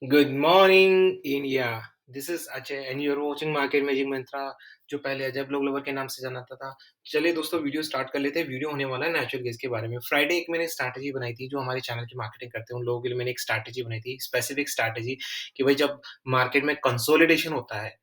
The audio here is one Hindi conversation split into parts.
Good morning, India. This is Ajay and you're watching Market Magic Mantra जो पहले अजय ब्लॉग लवर के नाम से जाना जाता था। चलिए दोस्तों वीडियो स्टार्ट कर लेते हैं। वीडियो होने वाला है नेचुरल गैस के बारे में। फ्राइडे एक मैंने स्ट्रैटेजी बनाई थी जो हमारे चैनल की मार्केटिंग करते हैं उन लोगों के लिए मैंने एक स्ट्रैटेजी बनाई थी, स्पेसिफिक स्ट्रैटेजी कि भाई जब मार्केट में कंसोलिडेशन होता है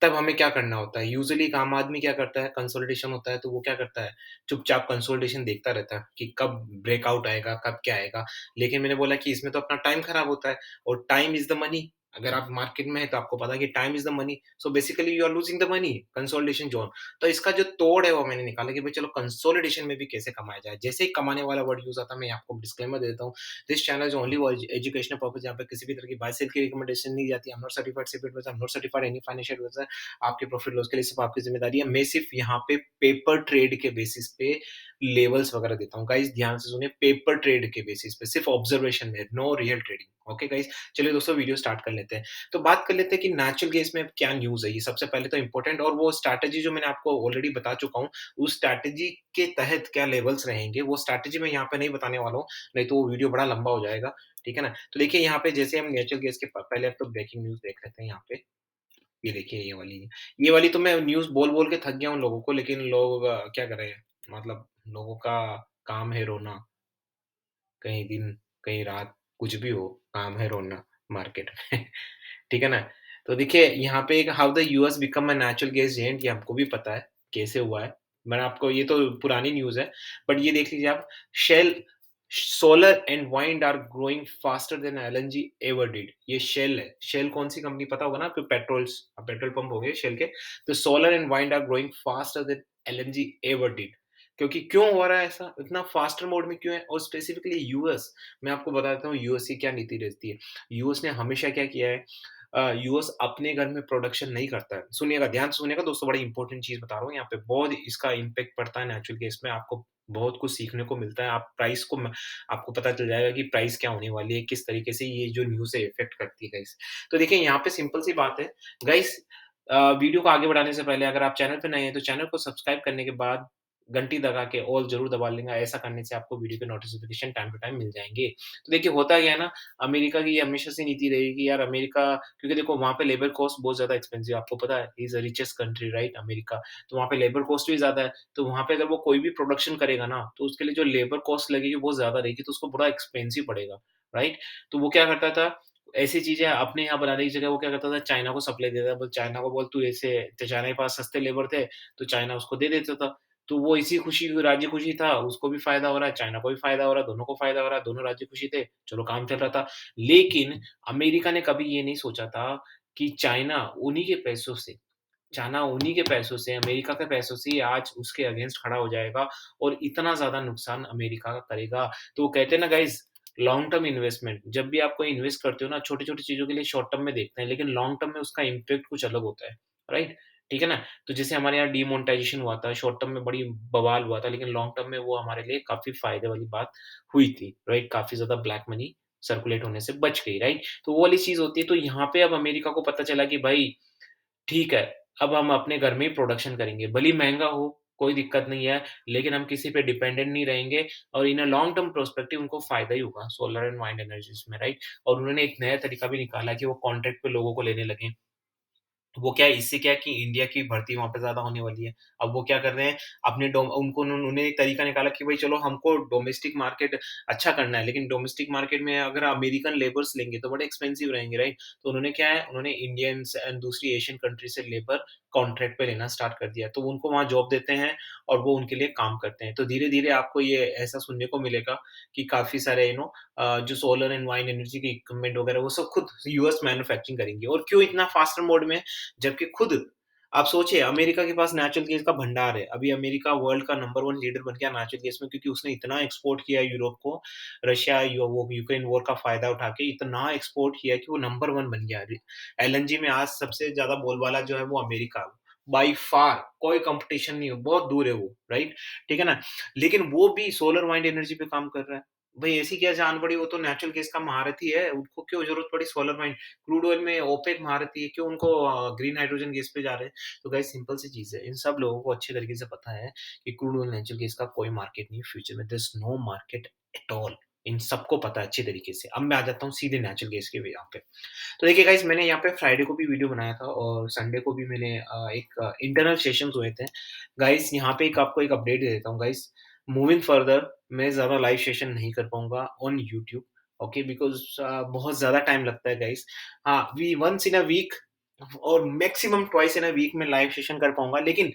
तब हमें क्या करना होता है? यूजुअली एक आम आदमी क्या करता है, कंसोलिडेशन होता है तो वो क्या करता है, चुपचाप कंसोलिडेशन देखता रहता है कि कब ब्रेकआउट आएगा, कब क्या आएगा। लेकिन मैंने बोला कि इसमें तो अपना टाइम खराब होता है और टाइम इज़ द मनी। अगर आप मार्केट में हैं तो आपको पता है कि time is the money, so basically you are losing the money, consolidation zone. तो इसका जो तोड़ है वो मैंने निकाला कि भाई चलो कंसोलिडेशन में भी कैसे कमाया जाए। जैसे ही कमाने वाला वर्ड यूज़ आता है, मैं आपको डिस्क्लेमर दे देता हूँ, this channel is only for educational purpose. यहाँ पे किसी भी तरह की बाय सेल की रिकमेंडेशन नहीं जाती। I am not certified SEBI advisor, I am not certified any financial advisor. आपके प्रॉफिट लॉस के लिए सिर्फ आपकी ज़िम्मेदारी है। मैं सिर्फ यहाँ पे पेपर ट्रेड के बेसिस पे लेवल्स वगैरह देता हूँ। गाइस ध्यान से सुनिए, पेपर ट्रेड के बेसिस पे, सिर्फ ऑब्जर्वेशन में, no real trading. Okay guys, चलिए दोस्तों वीडियो स्टार्ट कर लेते हैं। तो बात कर लेते हैं कि नेचुरल गैस में क्या न्यूज़ है। ये सबसे पहले तो इम्पोर्टेंट, और वो स्ट्रैटेजी जो मैंने आपको ऑलरेडी बता चुका हूँ, उस स्ट्रैटेजी के तहत क्या लेवल्स रहेंगे, वो स्ट्रैटेजी मैं यहाँ पे नहीं बताने वाला हूँ, नहीं तो वो वीडियो बड़ा लंबा हो जाएगा। ठीक है ना? तो देखिए यहाँ पे जैसे हम नेचुरल गैस के पहले अब तो ब्रेकिंग न्यूज़ देख लेते हैं यहाँ पे। ये देखिए ये वाली तो मैं न्यूज़ बोल-बोल के थक गया हूँ लोगों को, लेकिन लोग क्या करें, मतलब लोगों का काम है रोना, कहीं दिन, कहीं रात, कुछ भी हो, काम है रोना मार्केट में। ठीक है ना? तो देखिए यहाँ पे एक how the US become a natural gas giant, ये हमको भी पता है, कैसे हुआ है। मैंने आपको, ये तो पुरानी न्यूज़ है, बट ये देख लीजिए आप, Shell solar and wind are growing faster than LNG ever did. ये शेल है। शेल कौन-सी कंपनी पता होगा ना आपको, पेट्रोल पंप हो गए शेल के। तो solar and wind are growing faster than LNG ever did. क्योंकि क्यों हो रहा है ऐसा? इतना फास्टर मोड में क्यों है? और स्पेसिफिकली यूएस, मैं आपको बता देता हूँ यूएस की क्या नीति रहती है। यूएस ने हमेशा क्या किया है, यूएस अपने घर में प्रोडक्शन नहीं करता है। सुनिएगा, ध्यान से सुनिएगा दोस्तों, बड़ी इंपॉर्टेंट चीज़ बता रहा हूँ यहाँ पे, बहुत इसका इम्पैक्ट पड़ता है नेचुरल गैस में, आपको बहुत कुछ सीखने को मिलता है। आप प्राइस को म आपको पता चल जाएगा कि प्राइस क्या होने वाली है, किस तरीके से ये जो न्यूज़ है इफ़ेक्ट करती है गाइस। तो देखिए यहाँ पे सिंपल सी बात है गाइस, वीडियो को आगे बढ़ाने से पहले अगर आप चैनल पे नए हैं तो चैनल को सब्सक्राइब करने के बाद घंटी दबा के ऑल ज़रूर दबा लेना। ऐसा करने से आपको वीडियो के नोटिफ़िकेशन टाइम टू टाइम मिल जाएँगे। तो देखिए होता क्या है ना, अमेरिका की ये हमेशा से नीति रही कि यार अमेरिका, क्योंकि देखो वहाँ पे लेबर कॉस्ट बहुत ज़्यादा एक्सपेंसिव है, आपको पता है, he is the richest country right America. तो वहाँ पे लेबर कॉस्ट भी ज़्यादा है, तो वहाँ पे अगर वो कोई भी प्रोडक्शन करेगा ना, तो उसके लिए जो लेबर कॉस्ट लगेगी वो ज़्यादा रहेगी, तो उसको बड़ा एक्सपेंसिव पड़ेगा, राइट? तो वो क्या करता था, ऐसी चीज़ें अपने यहाँ बनाने की जगह वो क्या करता था, चाइना को सप्लाई देता था। बोल चाइना को बोल तू ऐसे, तो चाइना के पास सस्ते लेबर थे, तो चाइना उसको दे देता था। तो वो इसी खुशी राज़ी खुशी था, उसको भी फ़ायदा हो रहा है, चाइना को भी फ़ायदा हो रहा है, दोनों को फ़ायदा हो रहा है, दोनों राज़ी खुशी थे, चलो काम चल रहा था। लेकिन अमेरिका ने कभी ये नहीं सोचा था कि चाइना उन्हीं के पैसों से, अमेरिका के पैसों से ही आज उसके अगेंस्ट खड़ा हो जाएगा और इतना ज़्यादा नुकसान अमेरिका का करेगा। तो वो कहते हैं ना गाइज़, लॉन्ग टर्म इन्वेस्टमेंट, जब भी आप कोई इन्वेस्ट करते हो ना, छोटी-छोटी चीज़ों के लिए शॉर्ट टर्म में देखते हैं, लेकिन लॉन्ग टर्म में उसका इम्पैक्ट कुछ अलग होता है, राइट? ठीक है ना? तो जैसे हमारे यहाँ डिमोनेटाइज़ेशन हुआ था, शॉर्ट टर्म में बड़ी बवाल हुआ था, लेकिन लॉन्ग टर्म में वो हमारे लिए काफ़ी फ़ायदे वाली बात हुई थी, राइट? काफ़ी ज़्यादा ब्लैक मनी सर्कुलेट होने से बच गई, राइट? तो वो वाली चीज़ होती है, तो यहाँ पे अब अमेरिका को पता चला कि भाई ठीक है, अब हम अपने घर में ही प्रोडक्शन करेंगे, भले ही महँगा हो, कोई दिक्कत नहीं है, लेकिन हम किसी पे डिपेंडेंट नहीं रहेंगे और इन अ लॉन्ग टर्म पर्सपेक्टिव उनको फ़ायदा ही होगा सोलर एंड वाइंड एनर्जीज़ में, राइट? और उन्होंने एक नया तरीका भी निकाला कि वो कॉन्ट्रैक्ट पे लोगों को लेने लगे। वो क्या है, इससे क्या है कि इंडिया की भर्ती वहाँ पे ज़्यादा होने वाली है। अब वो क्या कर रहे हैं, अपने डोम उनको उन्होंने एक तरीका निकाला कि भई चलो हमको डोमेस्टिक मार्केट अच्छा करना है, लेकिन डोमेस्टिक मार्केट में अगर अमेरिकन लेबर्स लेंगे तो बड़े एक्सपेंसिव रहेंगे, राइट? तो उन्होंने क्या है, उन्होंने इंडियंस एंड दूसरी एशियन कंट्री से लेबर कॉन्ट्रैक्ट पे लेना स्टार्ट कर दिया। तो उनको वहाँ जॉब देते हैं और वो उनके लिए काम करते हैं। तो धीरे-धीरे आपको ये ऐसा सुनने को मिलेगा कि काफ़ी सारे जो सोलर एंड वाइंड एनर्जी के इक्विपमेंट वगैरह वो सब खुद यूएस मैन्युफैक्चरिंग करेंगे। और क्यों इतना फास्टर मोड में? जबकि खुद आप सोचिए, अमेरिका के पास नेचुरल गैस का भंडार है। अभी अमेरिका वर्ल्ड का नंबर 1 लीडर बन गया नेचुरल गैस में, क्योंकि उसने इतना एक्सपोर्ट किया है यूरोप को, रशिया यू वो यूक्रेन वॉर का फ़ायदा उठा के इतना एक्सपोर्ट किया है कि वो नंबर 1 बन गया है। एलएनजी में आज सबसे ज़्यादा बोलबाला जो है वो अमेरिका, बाय फार कोई कॉम्पिटिशन नहीं है, बहुत दूर है वो, राइट? ठीक है ना? लेकिन वो भी सोलर वाइंड एनर्जी पे काम कर रहा है। भई ऐसी क्या जान पड़ी, वो तो नेचुरल गैस का महारथी है, उनको क्यों ज़रूरत पड़ी सोलर वाइंड? क्रूड ऑयल में ओपेक महारथी है, क्यों उनको ग्रीन हाइड्रोजन गैस पे जा रहे हैं? तो गाइस सिंपल सी चीज़ है, इन सब लोगों को अच्छे तरीके से पता है कि क्रूड ऑयल नेचुरल गैस का कोई मार्केट नहीं है फ्यूचर में, there is no market at all. इन सबको पता है अच्छी तरीके से। अब मैं आ जाता हूँ सीधे नेचुरल गैस के वे यहाँ पे। तो देखिए गाइज़ मैंने यहाँ पे फ्राइडे को भी वीडियो बनाया था और संडे को भी मैंने एक इंटरनल सेशंस हुए थे। गाइज़ यहाँ पे एक आपको एक अपडेट दे देता हूँ गाइज़, मूविंग फर्दर मैं ज़्यादा लाइव सेशन नहीं कर पाऊँगा ऑन यूट्यूब, ओके बिकॉज़ बहुत ज़्यादा टाइम लगता है गाइज़। हाँ, we once in a week और maximum twice in a week में लाइव सेशन कर पाऊँगा, लेकिन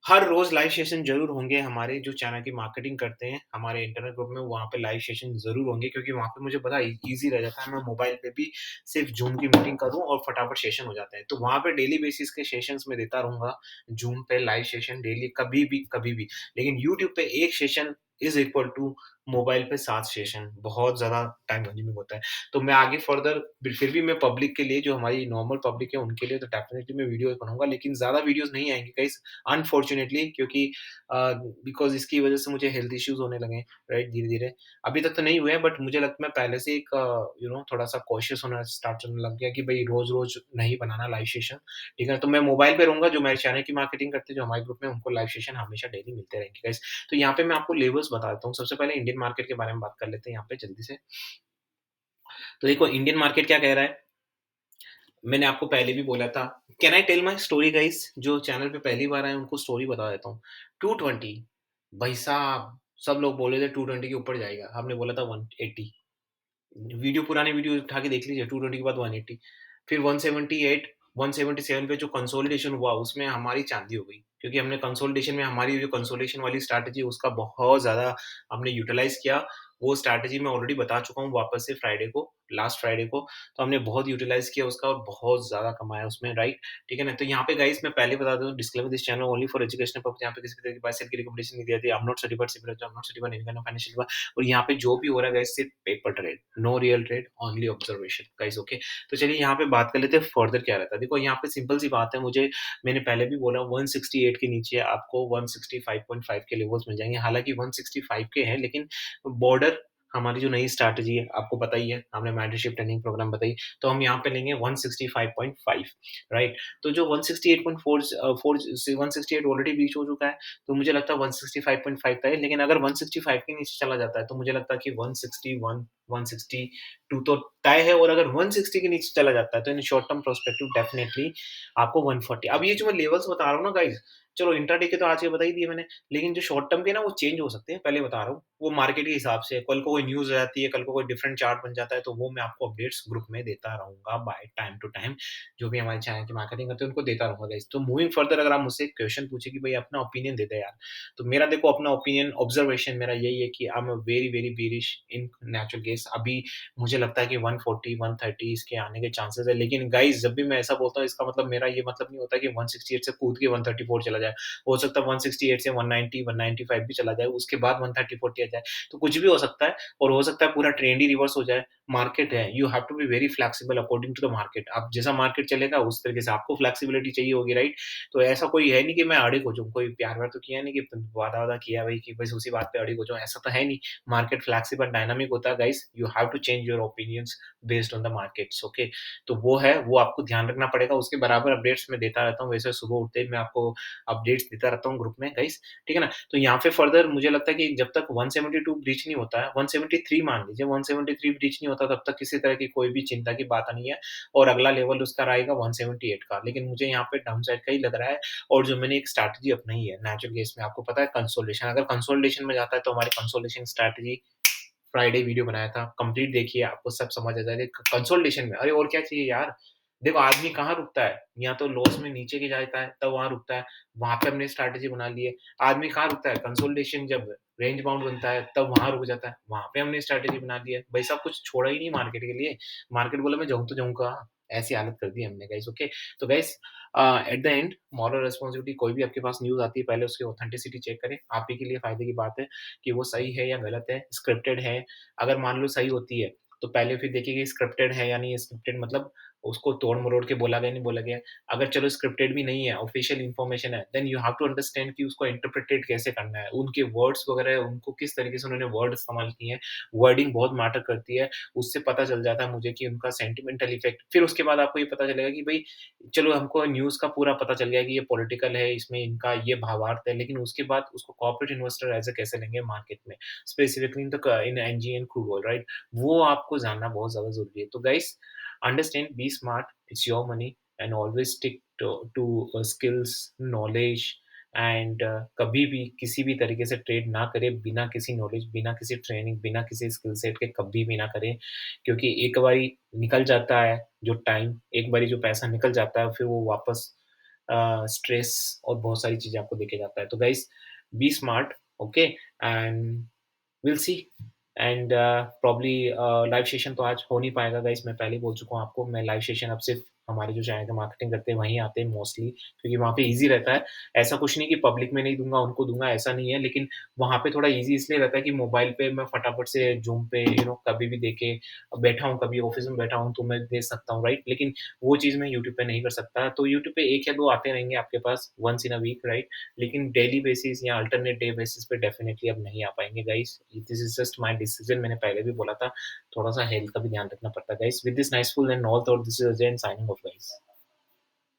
हर रोज़ लाइव सेशन ज़रूर होंगे हमारे जो चैनल की मार्केटिंग करते हैं, हमारे इंटरनेट ग्रुप में वहाँ पे लाइव सेशन ज़रूर होंगे क्योंकि वहाँ पे मुझे पता है ईज़ी रह जाता है, मैं मोबाइल पे भी सिर्फ़ ज़ूम की मीटिंग करूँ और फटाफट सेशन हो जाता है। तो वहाँ पे डेली बेसिस के सेशंस मैं देता रहूँगा, ज़ूम पे लाइव सेशन डेली कभी भी, कभी भी। लेकिन यूट्यूब पे 1 session is equal to mobile पे 7 सेशन, बहुत ज़्यादा टाइम कंज्यूमिंग होता है। तो मैं आगे फर्दर फिर भी मैं पब्लिक के लिए जो हमारी नॉर्मल पब्लिक है उनके लिए तो डेफ़िनिटली मैं वीडियोज़ बनाऊँगा, लेकिन ज़्यादा वीडियोज़ नहीं आएँगी गाइज़ अनफॉर्च्यूनेटली क्योंकि बिकॉज़ इसकी वज़ह से मुझे हेल्थ इश्यूज़ होने लगे हैं, राइट, धीरे-धीरे। अभी तक तो नहीं हुए हैं बट मुझे लगता है मैं पहले से एक थोड़ा-सा कॉशियस होना स्टार्ट होने लग गया कि भई रोज़-रोज़ नहीं बनाना लाइव सेशन, ठीक है? तो मैं मोबाइल पे रहूँगा, जो मेरे चैनल की मार्केटिंग करते हैं, जो हमारे ग्रुप में उनको लाइव सेशन हमेशा डेली मिलते रहेंगे गाइज़। तो यहाँ पे मैं आपको लेवल्स बता देता हूँ। सबसे पहले इंडियन मार्केट के बारे में बात कर लेते हैं यहाँ पे जल्दी से। तो देखो इंडियन मार्केट क्या कह रहा है, मैंने आपको पहले भी बोला था, can I tell my story guys? जो चैनल पे पहली बार आए हैं उनको स्टोरी बता देता हूँ। 220 भाई साहब सब लोग बोल रहे थे 220 के ऊपर जाएगा, हमने बोला था 180। वीडियो पुरानी वीडियो उठा के देख लीजिए 220 के बाद 180 फिर 178 177 पे जो कंसोलिडेशन हुआ उसमें हमारी चांदी हो गई क्योंकि हमने कंसोलिडेशन में हमारी जो कंसोलिडेशन वाली स्ट्रैटेजी उसका बहुत ज़्यादा हमने यूटिलाइज़ किया। वो स्ट्रैटेजी मैं ऑलरेडी बता चुका हूँ वापस से फ्राइडे को, लास्ट फ्राइडे को। तो हमने बहुत यूटिलाइज़ किया उसका और बहुत ज़्यादा कमाया उसमें, राइट? ठीक है ना? तो यहाँ पे गाइस मैं पहले बता दूँ disclaimer this channel only for educational purpose. यहाँ पे किसी भी तरह की बाय सेल की रिकमेंडेशन नहीं दी जाती है। I am not certified similar to I am not certified any kind of financial और यहाँ पे जो भी हो रहा है गाइस सिर्फ paper trade, no real trade, only observation guys, okay. तो चलिए यहाँ पे बात कर लेते हैं फर्दर क्या रहता है। देखो यहाँ पे सिंपल सी बात है, मुझे मैंने पहले भी बोला 168 के नीचे आपको 165.5 के लेवल्स मिल जाएँगे। हालाँकि 165 के हैं लेकिन बॉर्डर हमारी जो नई स्ट्रैटेजी है आपको पता ही है, हमने मेंटरशिप ट्रेनिंग प्रोग्राम बताई, तो हम यहाँ पे लेंगे 165.5, राइट? तो जो 168.4 4 से 168 ऑलरेडी रीच हो चुका है, तो मुझे लगता है 165.5 तक है, लेकिन अगर 165 के नीचे चला जाता है, तो मुझे लगता है कि 161, 162 तो तय है और अगर 160 के नीचे चला जाता है, तो in short term perspective definitely आपको 140 अब ये जो मैं लेवल्स बता रहा हूँ ना गाइज़, चलो इंट्राडे के तो आज के बता ही दिए मैंने, लेकिन जो शॉर्ट टर्म के ना वो चेंज हो सकते हैं, पहले बता रहा हूँ। वो मार्केट के हिसाब से, कल को कोई न्यूज़ आ जाती है, कल को कोई डिफरेंट चार्ट बन जाता है, तो वो मैं आपको अपडेट्स ग्रुप में देता रहूँगा बाय टाइम टू टाइम। जो भी हमारे चैनल की मार्केटिंग करते हैं, उनको देता रहूँगा गाइज़। तो मूविंग फर्दर अगर आप मुझसे एक क्वेश्चन पूछे कि भई अपना ओपिनियन दे दे यार, तो मेरा देखो अपना ओपिनियन ऑब्जर्वेशन मेरा यही है कि I am very, very bearish in natural gas. अभी मुझे लगता है कि 140, 130 इसके आने के चांसेस है। लेकिन गाइज़ जब भी मैं ऐसा बोलता हूँ इसका मतलब मेरा ये मतलब नहीं होता कि 168 से कूद के 134 चला जाए। हो सकता है 168 से 190, 195 भी चला जाए, उसके बाद 130-40 आ जाए। तो कुछ भी हो सकता है और हो सकता है पूरा ट्रेंड ही रिवर्स हो जाए। मार्केट है, you have to be very flexible according to the market. अब जैसा मार्केट चलेगा उस तरीके से आपको फ्लेक्सिबिलिटी चाहिए होगी, राइट? तो ऐसा कोई है नहीं कि मैं अड़िग हो जाऊँ, कोई प्यार-व्यार तो किया नहीं कि वादा-वादा किया भई कि बस उसी बात पे अड़िग हो जाऊँ, ऐसा तो है नहीं। मार्केट फ्लेक्सिबल डायनामिक होता है guys, you have to change your opinions based on the markets, okay. तो वो है, वो आपको ध्यान रखना पड़ेगा, उसके बराबर अपडेट्स मैं देता रहता हूँ, वैसे सुबह उठते ही मैं आपको अपडेट्स देता रहता हूँ ग्रुप में गाइस, ठीक है ना? तो यहाँ पे फर्दर मुझे लगता है कि जब तक 172 ब्रीच नहीं होता है, 173 मान लीजिए, 173 ब्रीच नहीं होता तब तक किसी तरह की कोई भी चिंता की बात नहीं है और अगला लेवल उसका रहेगा 178 का। लेकिन मुझे यहाँ पे डाउन साइड का ही लग रहा है और जो मैंने एक स्ट्रैटेजी अपनाई है नेचुरल गैस में, आपको पता है कंसोलिडेशन, अगर कंसोलिडेशन में जाता है तो हमारी कंसोलिडेशन स्ट्रैटेजी फ्राइडे वीडियो बनाया था, कंप्लीट देखिए आपको सब समझ आ जाएगा। कंसोलिडेशन में अरे और क्या चाहिए यार? देखो आदमी कहाँ रुकता है? या तो लॉस में नीचे की जाता है तब वहाँ रुकता है, वहाँ पे हमने स्ट्रैटेजी बना ली है। आदमी कहाँ रुकता है? कंसोलिडेशन जब रेंज बाउंड बनता है तब वहाँ रुक जाता है, वहाँ पे हमने स्ट्रैटेजी बना ली है। भाई साहब कुछ छोड़ा ही नहीं मार्केट के लिए, मार्केट बोला मैं जाऊँ तो जाऊँ कहाँ? ऐसी हालत कर दी हमने गाइस, ओके। तो guys at the end moral responsibility, कोई भी आपके पास न्यूज़ आती है पहले उसकी ऑथेंटिसिटी चेक करें, आप ही के लिए फ़ायदे की बात है कि वो सही है या गलत है, स्क्रिप्टेड है। अगर मान लो सही होती है, तो पहले फिर देखिए कि स्क्रिप्टेड है या नहीं है, स्क्रिप्टेड मतलब उसको तोड़-मरोड़ के बोला गया, नहीं बोला गया। अगर चलो स्क्रिप्टेड भी नहीं है, ऑफिशियल इन्फॉर्मेशन है, then you have to understand कि उसको इंटरप्रिटेट कैसे करना है। उनके वर्ड्स वगैरह उनको किस तरीके से उन्होंने वर्ड इस्तेमाल किए हैं, वर्डिंग बहुत मैटर करती है। उससे पता चल जाता है मुझे कि उनका सेंटिमेंटल इफेक्ट फिर उसके बाद आपको ये पता चलेगा कि भई चलो हमको न्यूज़ का पूरा पता चल गया कि ये पॉलिटिकल है, इसमें इनका ये भावार्थ है, लेकिन उसके बाद उसको कॉर्पोरेट इन्वेस्टर ऐसे कैसे लेंगे मार्केट में, स्पेसिफिकली इन द क in NG and crude oil, right? वो आपको जानना बहुत ज़्यादा ज़रूरी है। तो guys understand, be smart, it's your money and always stick to skills, knowledge and कभी भी किसी भी तरीके से ट्रेड ना करें बिना किसी नॉलेज, बिना किसी ट्रेनिंग, बिना किसी स्किल सेट के कभी भी ना करें। क्योंकि एक बारी निकल जाता है जो टाइम, एक बारी जो पैसा निकल जाता है, फिर वो वापस स्ट्रेस और बहुत सारी चीज़ें आपको देके जाता है। तो guys be smart, okay and will see and probably live session तो आज हो नहीं पाएगा गाइस, मैं पहले ही बोल चुका हूँ आपको। मैं लाइव सेशन अब सिर्फ़ हमारे जो चैनल का मार्केटिंग करते हैं वहीं आते हैं मोस्टली, क्योंकि वहाँ पे ईज़ी रहता है। ऐसा कुछ नहीं कि पब्लिक में नहीं दूँगा, उनको दूँगा, ऐसा नहीं है, लेकिन वहाँ पे थोड़ा ईज़ी इसलिए रहता है कि मोबाइल पे मैं फटाफट से ज़ूम पे कभी भी देके बैठा हूँ, कभी ऑफ़िस में बैठा हूँ तो मैं दे सकता हूँ, राइट? लेकिन वो चीज़ मैं यूट्यूब पे नहीं कर सकता। तो यूट्यूब पे 1 या 2 आते रहेंगे आपके पास once in a week, right? लेकिन डेली बेसिस या अल्टरनेट डे बेसिस पे डेफिनिटली अब नहीं आ पाएँगे guys. This is just my decision, मैंने पहले भी बोला था, थोड़ा-सा हेल्थ का भी ध्यान रखना पड़ता है guys. With this nice full and all thought, this is Ajay and signing off guys.